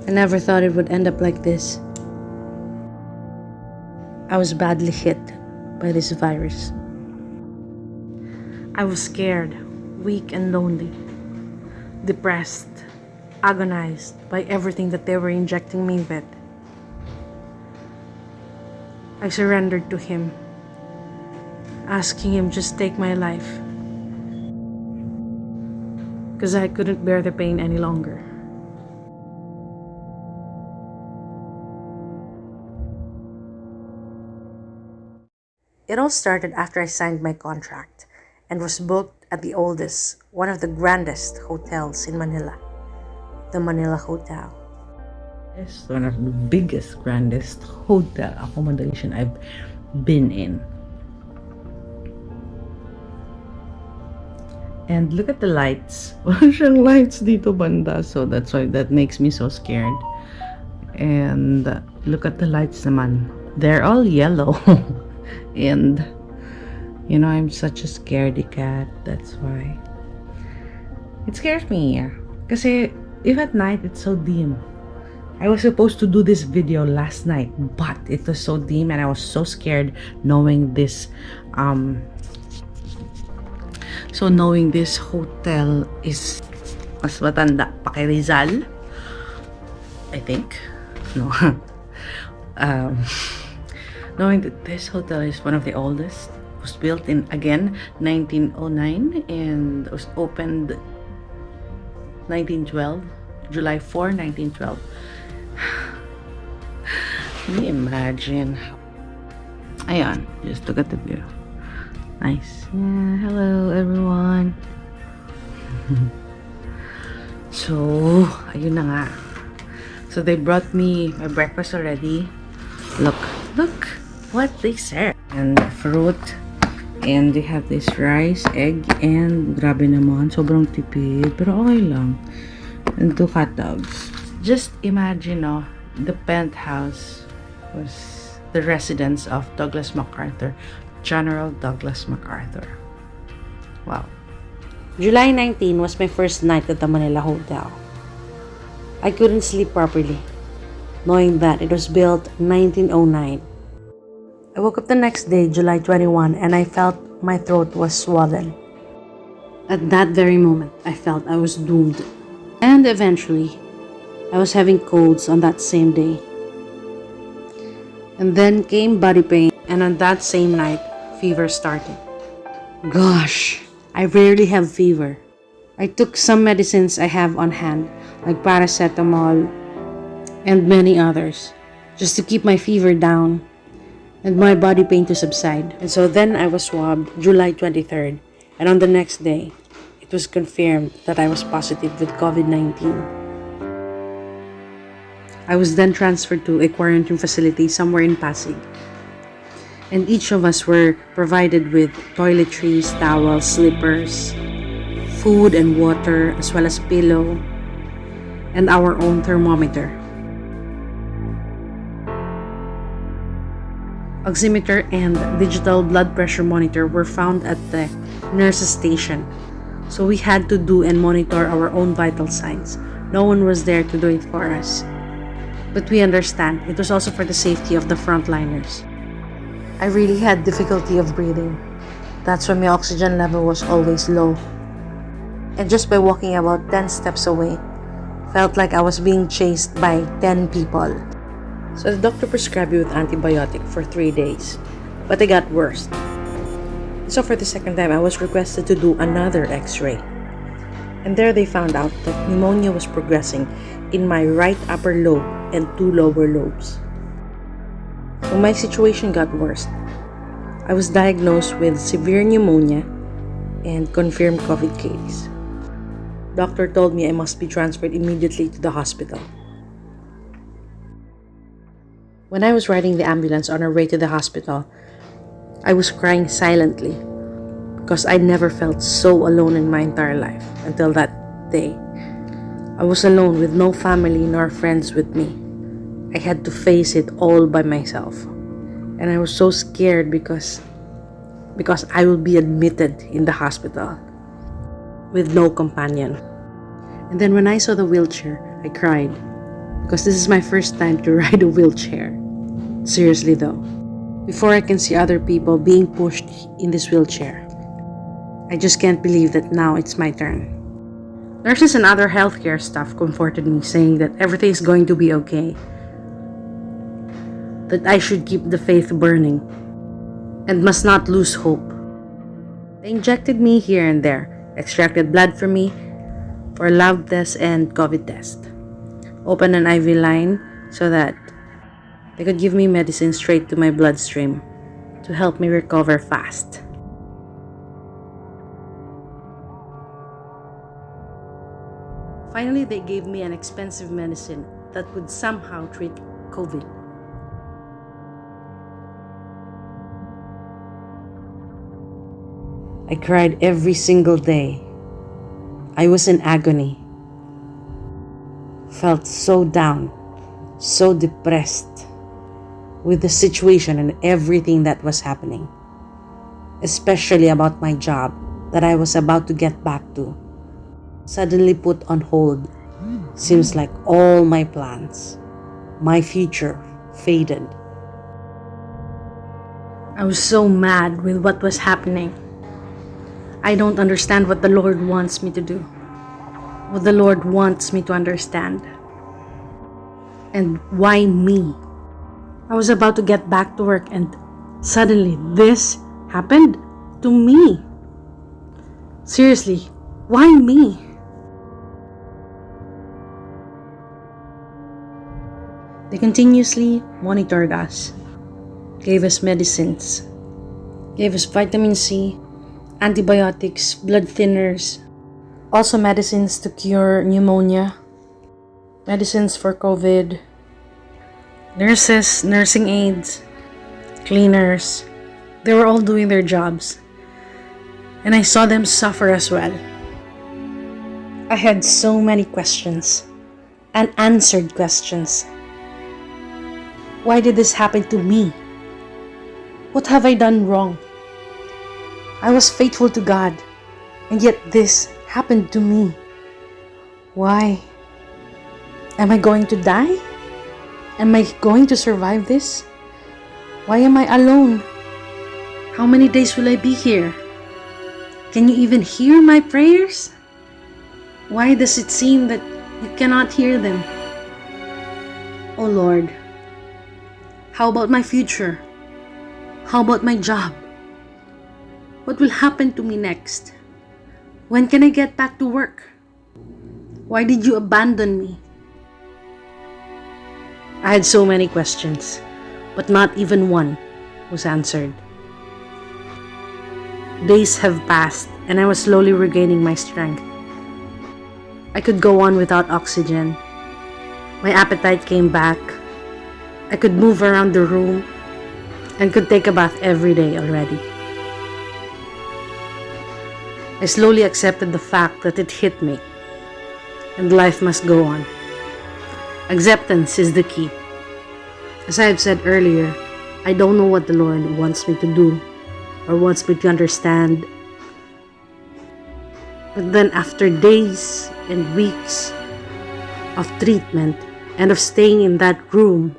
I never thought it would end up like this. I was badly hit by this virus. I was scared, weak and lonely, depressed, agonized by everything that they were injecting me with. I surrendered to him, asking him just take my life, because I couldn't bear the pain any longer. It all started after I signed my contract and was booked at the oldest, one of the grandest hotels in Manila, the Manila Hotel. It's one of the biggest, grandest hotel accommodation I've been in. And look at the lights. Wala siyang lights dito banda, so that's why that makes me so scared. And look at the lights naman. They're all yellow. And you know, I'm such a scaredy cat. That's why it scares me. Kasi if at night it's so dim. I was supposed to do this video last night, but it was so dim and I was so scared knowing this knowing this hotel is mas matanda pa kay Rizal, I think. No. Knowing that this hotel is one of the oldest, was built in, again, 1909 and was opened 1912, July 4, 1912. Can you imagine? Ayan, just look at the view. Nice. Yeah, hello everyone. So, ayun na nga. So they brought me my breakfast already. Look what they serve. And fruit. And they have this rice, egg, and grabe naman, sobrang tipid. Pero okay lang. And 2 hot dogs. Just imagine, the penthouse was the residence of Douglas MacArthur, General Douglas MacArthur. Wow. July 19 was my first night at the Manila Hotel. I couldn't sleep properly, knowing that it was built 1909. I woke up the next day, July 21, and I felt my throat was swollen. At that very moment, I felt I was doomed. And eventually, I was having colds on that same day. And then came body pain, and on that same night, fever started. Gosh, I rarely have fever. I took some medicines I have on hand, like paracetamol and many others, just to keep my fever down and my body pain to subside. And so then I was swabbed July 23rd, and on the next day, it was confirmed that I was positive with COVID-19. I was then transferred to a quarantine facility somewhere in Pasig. And each of us were provided with toiletries, towels, slippers, food and water, as well as pillow, and our own thermometer. Oximeter and digital blood pressure monitor were found at the nurse's station. So we had to do and monitor our own vital signs. No one was there to do it for us. But we understand it was also for the safety of the frontliners. I really had difficulty of breathing. That's why my oxygen level was always low. And just by walking about 10 steps away, felt like I was being chased by 10 people. So the doctor prescribed me with antibiotic for 3 days, but it got worse. So for the second time, I was requested to do another x-ray. And there they found out that pneumonia was progressing in my right upper lobe and 2 lower lobes. So my situation got worse. I was diagnosed with severe pneumonia and confirmed COVID case. Doctor told me I must be transferred immediately to the hospital. When I was riding the ambulance on our way to the hospital, I was crying silently because I never felt so alone in my entire life until that day. I was alone with no family nor friends with me. I had to face it all by myself. And I was so scared because I will be admitted in the hospital with no companion. And then when I saw the wheelchair, I cried because this is my first time to ride a wheelchair. Seriously though, before I can see other people being pushed in this wheelchair, I just can't believe that now it's my turn. Nurses and other healthcare staff comforted me, saying that everything is going to be okay, that I should keep the faith burning and must not lose hope. They injected me here and there, extracted blood from me for a lab test and COVID test, opened an IV line so that they could give me medicine straight to my bloodstream to help me recover fast. Finally, they gave me an expensive medicine that would somehow treat COVID. I cried every single day. I was in agony. Felt so down, so depressed with the situation and everything that was happening, especially about my job that I was about to get back to. Suddenly put on hold. Seems like all my plans, my future, faded. I was so mad with what was happening. I don't understand what the Lord wants me to do, what the Lord wants me to understand. And why me? I was about to get back to work and suddenly this happened to me. Seriously, why me? They continuously monitored us, gave us medicines, gave us vitamin C, antibiotics, blood thinners, also medicines to cure pneumonia, medicines for COVID, nurses, nursing aides, cleaners. They were all doing their jobs, and I saw them suffer as well. I had so many questions, unanswered questions. Why did this happen to me? What have I done wrong? I was faithful to God, and yet this happened to me. Why? Am I going to die? Am I going to survive this? Why am I alone? How many days will I be here? Can you even hear my prayers? Why does it seem that you cannot hear them? Oh Lord, how about my future? How about my job? What will happen to me next? When can I get back to work? Why did you abandon me? I had so many questions, but not even one was answered. Days have passed and I was slowly regaining my strength. I could go on without oxygen. My appetite came back. I could move around the room and could take a bath every day already. I slowly accepted the fact that it hit me and life must go on. Acceptance is the key. As I have said earlier, I don't know what the Lord wants me to do or wants me to understand. But then after days and weeks of treatment and of staying in that room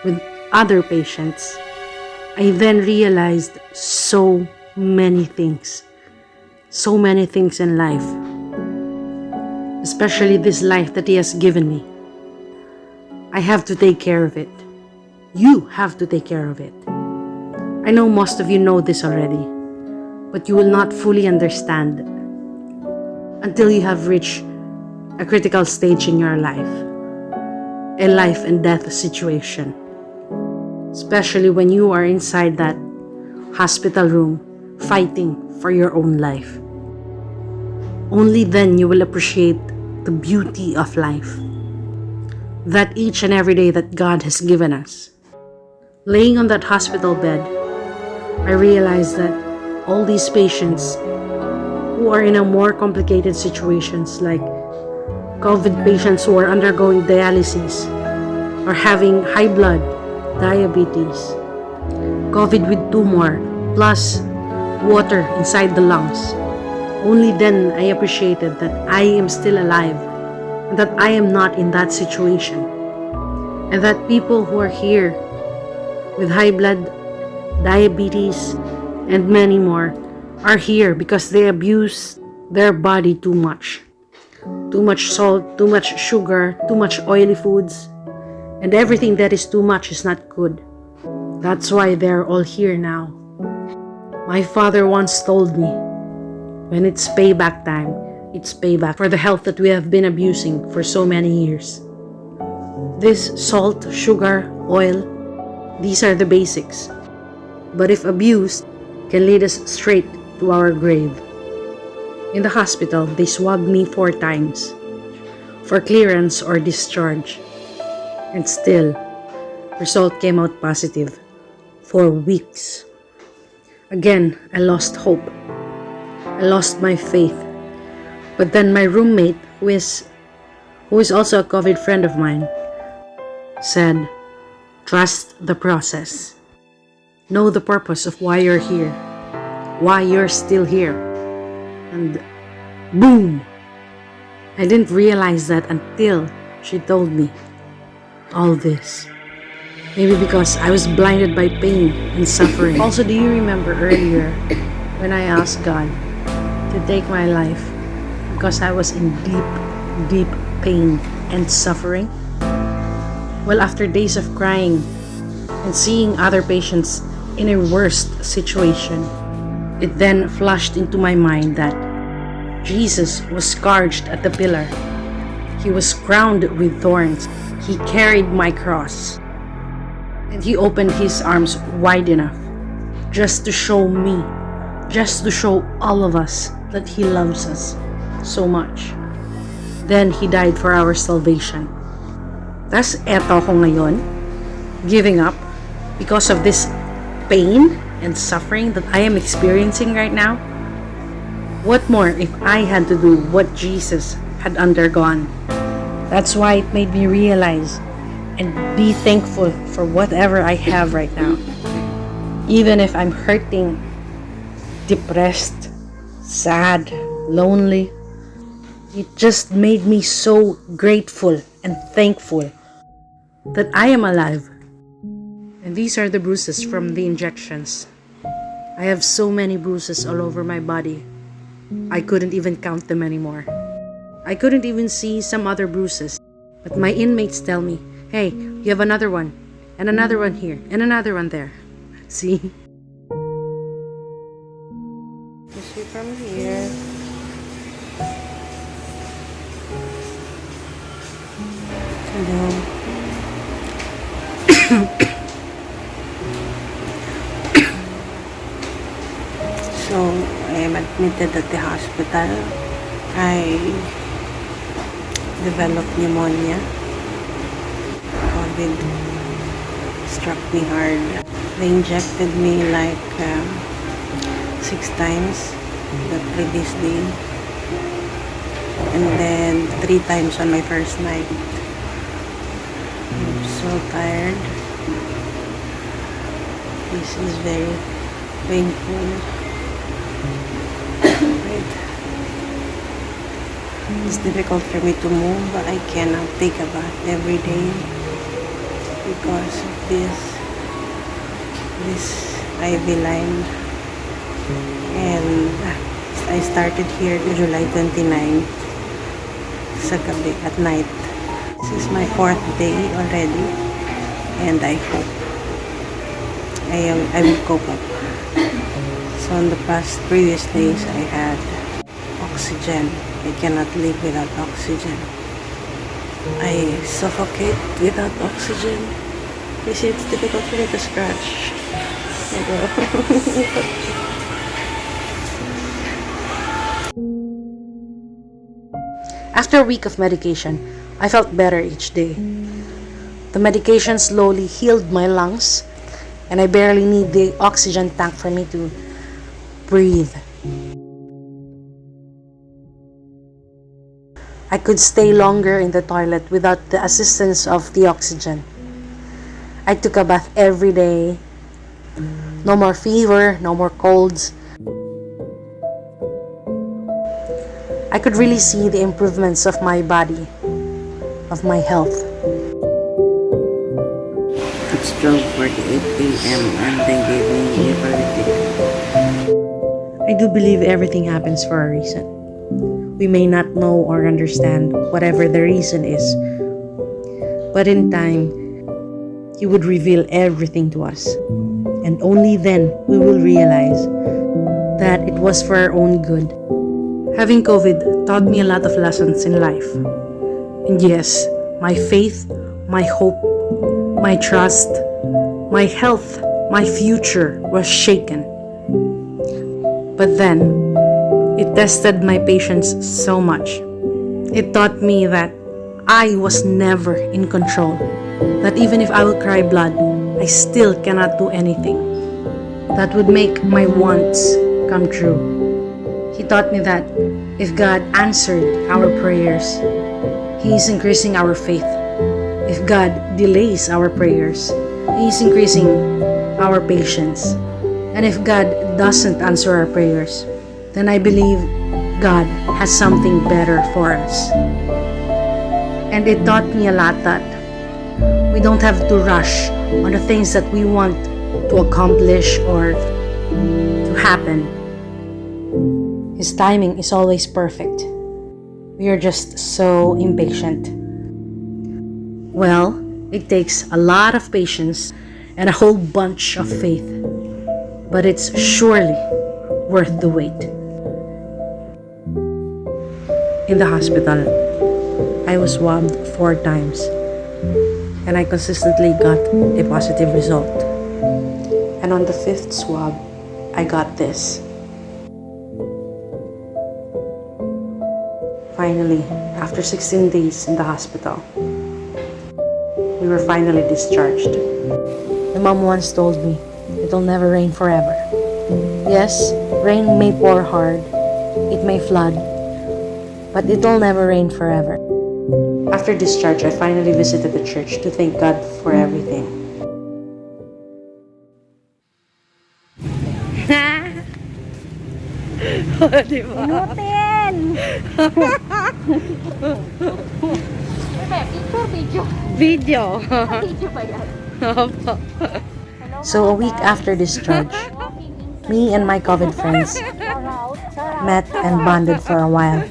with other patients, I then realized so many things in life, especially this life that He has given me. I have to take care of it. You have to take care of it. I know most of you know this already, but you will not fully understand until you have reached a critical stage in your life, a life and death situation. Especially when you are inside that hospital room fighting for your own life. Only then you will appreciate the beauty of life, that each and every day that God has given us. Laying on that hospital bed, I realized that all these patients who are in a more complicated situations, like COVID patients who are undergoing dialysis or having high blood, diabetes, COVID with tumor, plus water inside the lungs. Only then I appreciated that I am still alive that I am not in that situation, and that people who are here with high blood, diabetes, and many more are here because they abuse their body too much. Too much salt, too much sugar, too much oily foods, and everything that is too much is not good. That's why they're all here now. My father once told me, when it's payback time, it's payback for the health that we have been abusing for so many years. This salt, sugar, oil, these are the basics. But if abused, can lead us straight to our grave. In the hospital, they swabbed me 4 times for clearance or discharge. And still, result came out positive for weeks. Again, I lost hope. I lost my faith. But then my roommate, who is also a COVID friend of mine, said, trust the process. Know the purpose of why you're here, why you're still here. And boom! I didn't realize that until she told me all this. Maybe because I was blinded by pain and suffering. Also, do you remember earlier when I asked God to take my life because I was in deep, deep pain and suffering? Well, after days of crying and seeing other patients in a worse situation, it then flashed into my mind that Jesus was scourged at the pillar. He was crowned with thorns. He carried my cross. And he opened his arms wide enough just to show me, just to show all of us that he loves us so much. Then he died for our salvation. Tas eto ako ngayon, giving up because of this pain and suffering that I am experiencing right now. What more if I had to do what Jesus had undergone? That's why it made me realize and be thankful for whatever I have right now. Even if I'm hurting, depressed, sad, lonely, it just made me so grateful and thankful that I am alive. And these are the bruises from the injections. I have so many bruises all over my body. I couldn't even count them anymore. I couldn't even see some other bruises. But my inmates tell me, hey, you have another one, and another one here, and another one there. See? You see from here. Hello. So, I am admitted at the hospital. I developed pneumonia. COVID struck me hard. They injected me like 6 times the previous day. And then 3 times on my first night. I'm so tired. This is very painful. It's difficult for me to move, but I cannot take a bath every day because of this IV line. And I started here July 29 sa gabi at night. This is my 4th day already, and I hope I will cope up. So on the previous days I had oxygen. I cannot live without oxygen. I suffocate without oxygen. You see, it's difficult for me to scratch. After a week of medication, I felt better each day. The medication slowly healed my lungs, and I barely need the oxygen tank for me to breathe. I could stay longer in the toilet without the assistance of the oxygen. I took a bath every day. No more fever, no more colds. I could really see the improvements of my body. of my health. It's 12:48 a.m. and they gave me a paralytic. I do believe everything happens for a reason. We may not know or understand whatever the reason is, but in time, He would reveal everything to us. And only then we will realize that it was for our own good. Having COVID taught me a lot of lessons in life. And yes, my faith, my hope, my trust, my health, my future was shaken. But then, it tested my patience so much. It taught me that I was never in control. That even if I will cry blood, I still cannot do anything that would make my wants come true. He taught me that if God answered our prayers, He is increasing our faith. If God delays our prayers, He is increasing our patience. And if God doesn't answer our prayers, then I believe God has something better for us. And it taught me a lot that we don't have to rush on the things that we want to accomplish or to happen. His timing is always perfect. We are just so impatient. Well, it takes a lot of patience and a whole bunch of faith, but it's surely worth the wait. In the hospital, I was swabbed 4 times, and I consistently got a positive result. And on the 5th swab, I got this. Finally, after 16 days in the hospital, we were finally discharged. My mom once told me, it'll never rain forever. Yes, rain may pour hard, it may flood, but it'll never rain forever. After discharge, I finally visited the church to thank God for everything. Diba? Inutin! Video. Video. Video ba yan? So a week after discharge, me and my COVID friends met and bonded for a while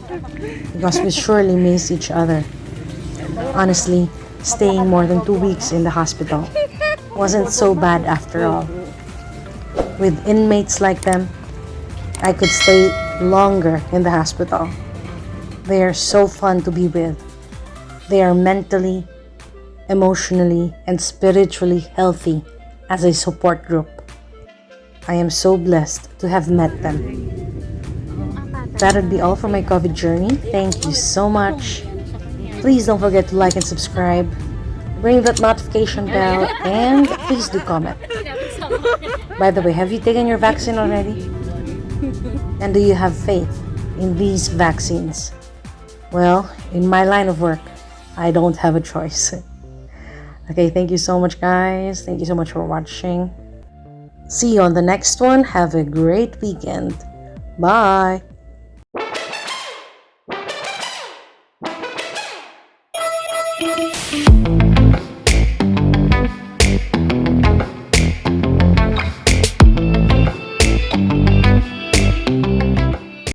because we surely miss each other. Honestly, staying more than 2 weeks in the hospital wasn't so bad after all. With inmates like them, I could stay longer in the hospital. They are so fun to be with. They are mentally, emotionally, and spiritually healthy as a support group. I am so blessed to have met them. That would be all for my COVID journey. Thank you so much. Please don't forget to like and subscribe. Ring that notification bell and please do comment. By the way, have you taken your vaccine already? And do you have faith in these vaccines? Well, in my line of work, I don't have a choice. Okay, thank you so much, guys. Thank you so much for watching. See you on the next one. Have a great weekend. Bye.